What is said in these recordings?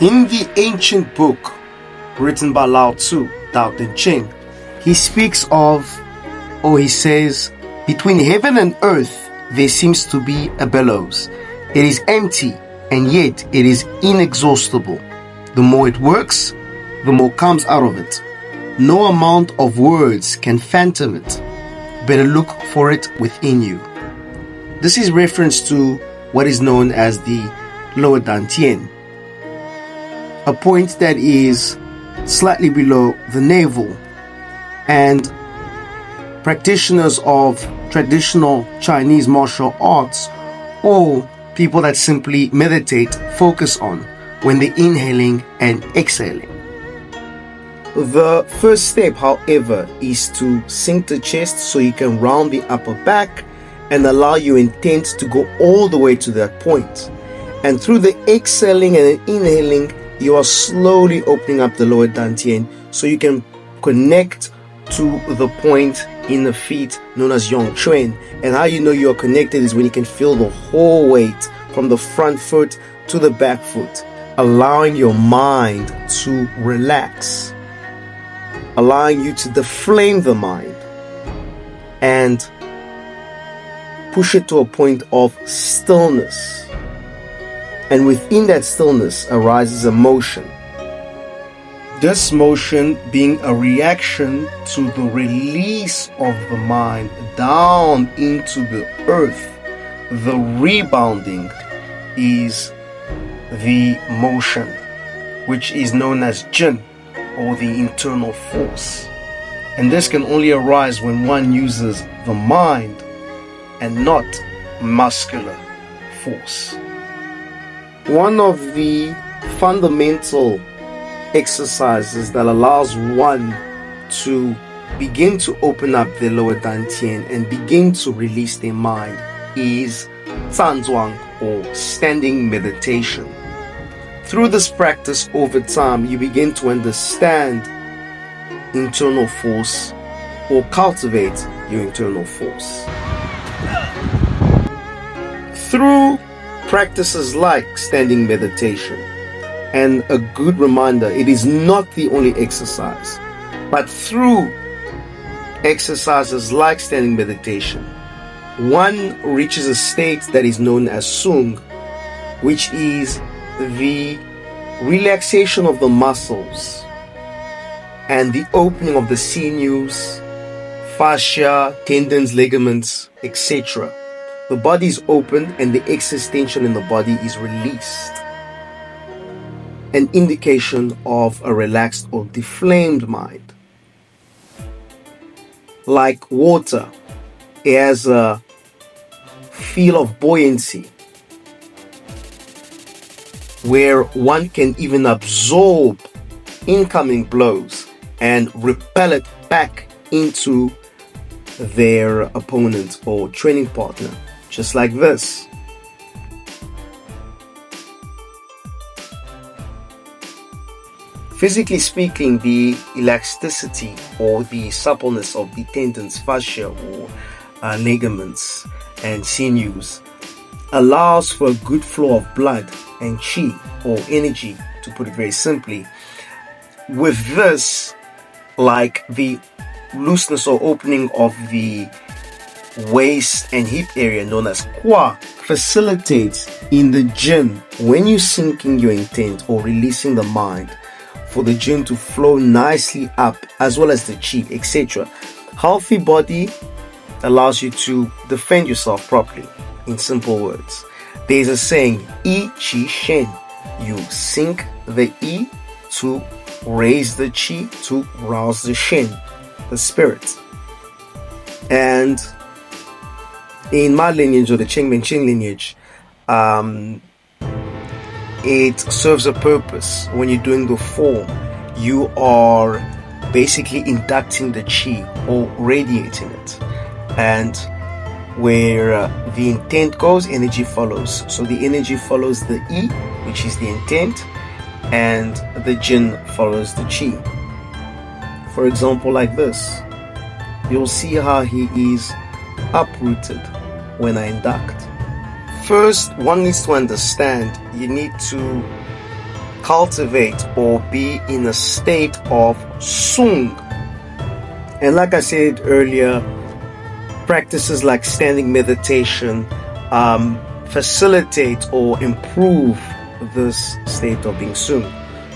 In the ancient book written by Lao Tzu, Tao Te Ching, he speaks of, or he says, between heaven and earth there seems to be a bellows. It is empty and yet it is inexhaustible. The more it works, the more comes out of it. No amount of words can phantom it. Better look for it within you. This is reference to what is known as the Lower Dan Tian, a point that is slightly below the navel, and practitioners of traditional Chinese martial arts or people that simply meditate focus on when they're inhaling and exhaling. The first step, however, is to sink the chest so you can round the upper back and allow your intent to go all the way to that point. And through the exhaling and inhaling, you are slowly opening up the lower dantian so you can connect to the point in the feet known as Yongquan. And how you know you are connected is when you can feel the whole weight from the front foot to the back foot, allowing your mind to relax, allowing you to deflame the mind and push it to a point of stillness. And within that stillness arises a motion. This motion being a reaction to the release of the mind down into the earth. The rebounding is the motion, which is known as Jin, or the internal force. And this can only arise when one uses the mind and not muscular force. One of the fundamental exercises that allows one to begin to open up their lower dantian and begin to release their mind is Zhan Zhuang, or standing meditation. Through this practice over time, you begin to understand internal force or cultivate your internal force. Through practices like standing meditation, and a good reminder, it is not the only exercise, but through exercises like standing meditation, one reaches a state that is known as Sung, which is the relaxation of the muscles and the opening of the sinews, fascia, tendons, ligaments, etc. The body is opened and the excess tension in the body is released. An indication of a relaxed or deflamed mind. Like water, it has a feel of buoyancy where one can even absorb incoming blows and repel it back into their opponent or training partner, just like this. Physically speaking, the elasticity or the suppleness of the tendons, fascia, or ligaments and sinews allows for a good flow of blood and chi, or energy, to put it very simply. With this, like the looseness or opening of the waist and hip area known as Qua, facilitates in the Jin when you're sinking your intent or releasing the mind, for the Jin to flow nicely up, as well as the Qi, etc. Healthy body allows you to defend yourself properly. In simple words, there's a saying, I Qi Shen. You sink the I to raise the Qi, to rouse the Shen, the spirit. And in my lineage, or the Qing lineage, it serves a purpose. When you're doing the form, you are basically inducting the Qi or radiating it. And where the intent goes, energy follows. So the energy follows the I, which is the intent, and the Jin follows the Qi. For example, like this, you'll see how he is uprooted when I induct. First, one needs to understand you need to cultivate or be in a state of sung. And like I said earlier, practices like standing meditation facilitate or improve this state of being sung.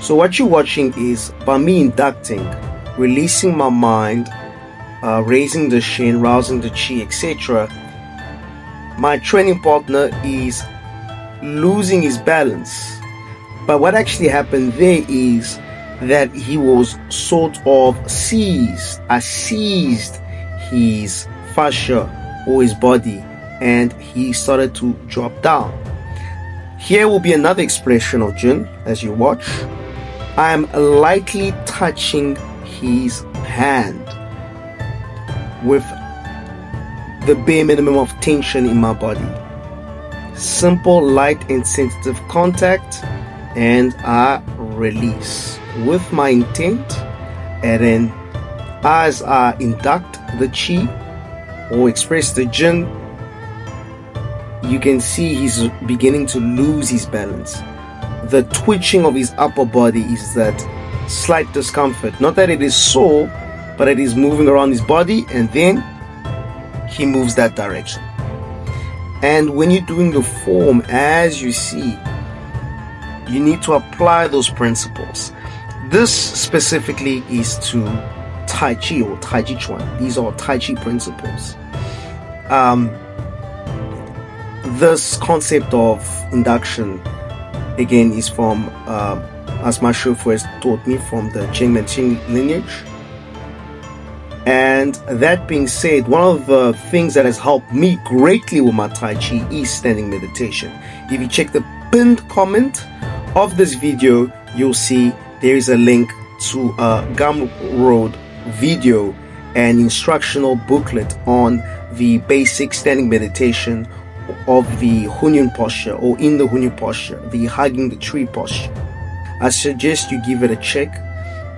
So what you're watching is by me inducting, releasing my mind, raising the shin, rousing the chi, etc. My training partner is losing his balance. But what actually happened there is that he was sort of seized. I seized his fascia or his body, and he started to drop down. Here will be another expression of Jin as you watch. I am lightly touching his hand with the bare minimum of tension in my body. Simple, light and sensitive contact, and I release with my intent. And then as I induct the chi or express the Jin, you can see he's beginning to lose his balance. The twitching of his upper body is that slight discomfort. Not that it is sore, but it is moving around his body, and then he moves that direction. And when you're doing the form, as you see, you need to apply those principles. This specifically is to Tai Chi or Taiji Chuan. These are Tai Chi principles. This concept of induction, again, is from, as my chauffeur has taught me, from the Qing lineage. And that being said, one of the things that has helped me greatly with my Tai Chi is standing meditation. If you check the pinned comment of this video, you'll see there is a link to a Gumroad video and instructional booklet on the basic standing meditation of the Hunyun posture, or in the Hunyun posture, the hugging the tree posture. I suggest you give it a check.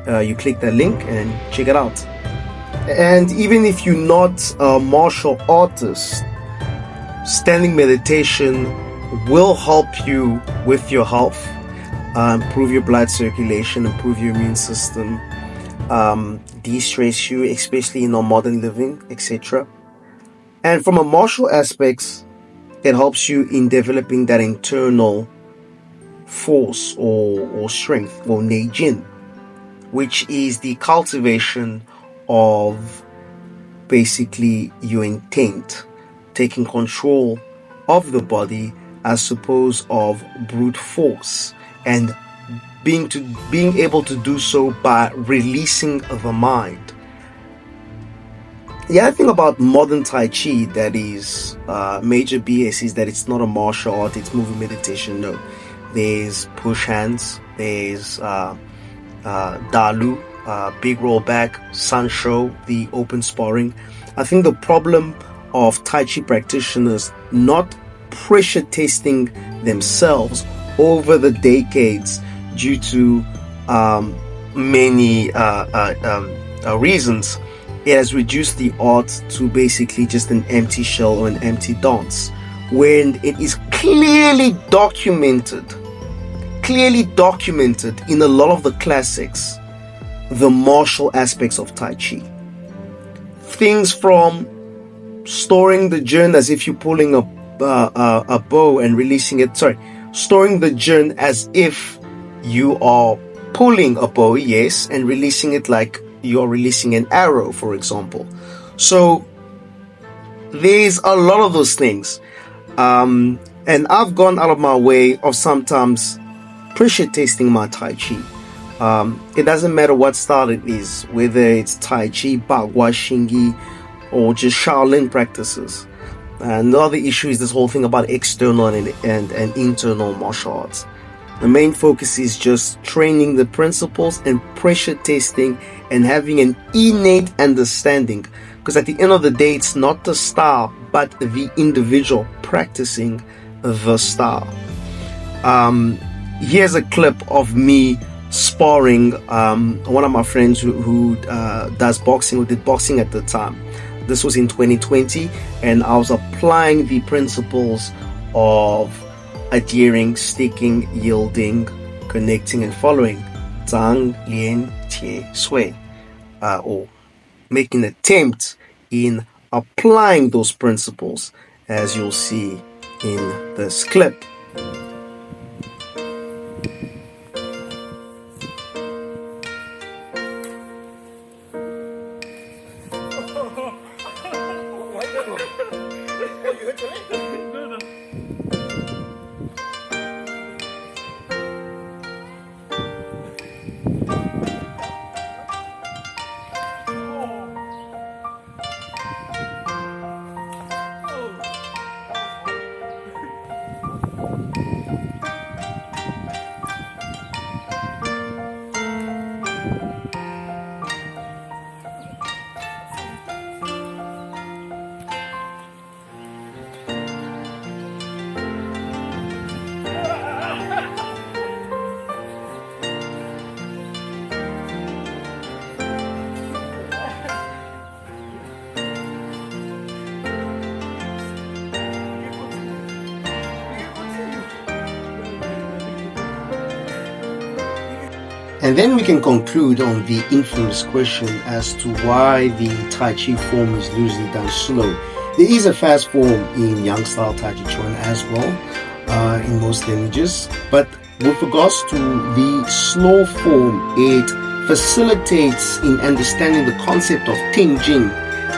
You click that link and check it out. And even if you're not a martial artist, standing meditation will help you with your health, improve your blood circulation, improve your immune system, de-stress you, especially in our modern living, etc. And from a martial aspects, it helps you in developing that internal force or strength, or neijin, which is the cultivation of basically your intent, taking control of the body as opposed of brute force, and being able to do so by releasing the mind. The other thing about modern Tai Chi that is major BS is that it's not a martial art, it's movement meditation. No, there's push hands, there's Dalu, big roll back, Sanshou, the open sparring. I think the problem of Tai Chi practitioners not pressure testing themselves over the decades due to many reasons, it has reduced the art to basically just an empty shell or an empty dance, when it is clearly documented in a lot of the classics, the martial aspects of Tai Chi. Things from storing the Jin as if you're pulling a bow and releasing it. Storing the Jin as if you are pulling a bow, yes, and releasing it like you're releasing an arrow, for example. So there's a lot of those things. And I've gone out of my way of sometimes pressure testing my Tai Chi. It doesn't matter what style it is, whether it's Tai Chi, Bagua, Xingyi, or just Shaolin practices. And the other issue is this whole thing about external and internal martial arts. The main focus is just training the principles and pressure testing and having an innate understanding. Because at the end of the day, it's not the style, but the individual practicing the style. Here's a clip of me sparring one of my friends who does boxing, who did boxing at the time. This was in 2020, and I was applying the principles of adhering, sticking, yielding, connecting and following Zhang Lian Tie Sui, or making an attempt in applying those principles, as you'll see in this clip. And then we can conclude on the infamous question as to why the Tai Chi form is usually done slow. There is a fast form in Yang style Tai Chi Chuan as well, in most lineages, but with regards to the slow form, it facilitates in understanding the concept of Ting Jing,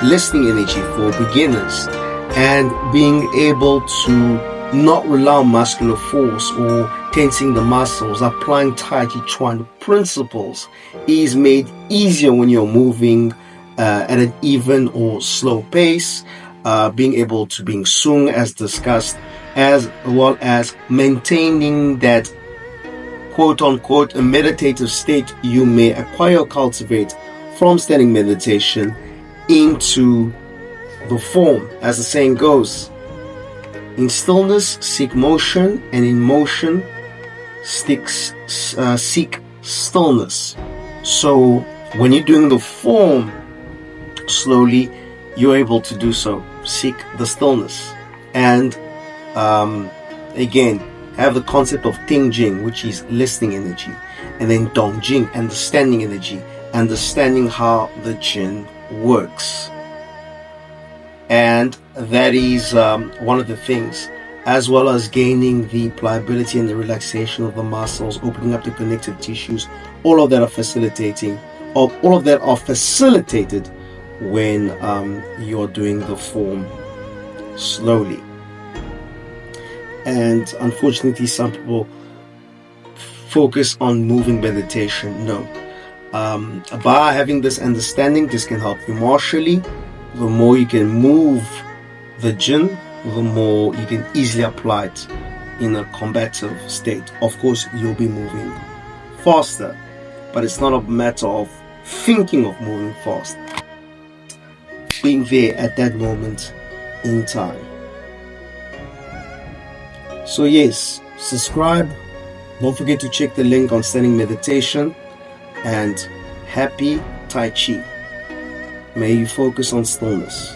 listening energy for beginners, and being able to not rely on muscular force or tensing the muscles. Applying Tai Chi Chuan principles is made easier when you're moving at an even or slow pace, being able to being sung as discussed, as well as maintaining that quote-unquote a meditative state you may acquire or cultivate from standing meditation into the form. As the saying goes, in stillness seek motion, and in motion seek stillness. So when you're doing the form slowly, you're able to do so, seek the stillness, and again have the concept of Ting Jing, which is listening energy, and then Dong Jing, understanding energy, understanding how the Jin works. And that is one of the things, as well as gaining the pliability and the relaxation of the muscles, opening up the connective tissues. All of that are facilitated when you're doing the form slowly. And unfortunately, some people focus on moving meditation. No. By having this understanding, this can help you martially. The more you can move the Jin, the more you can easily apply it in a combative state. Of course, you'll be moving faster, but it's not a matter of thinking of moving fast. Being there at that moment in time. So yes, subscribe. Don't forget to check the link on standing meditation, and happy Tai Chi. May you focus on stillness.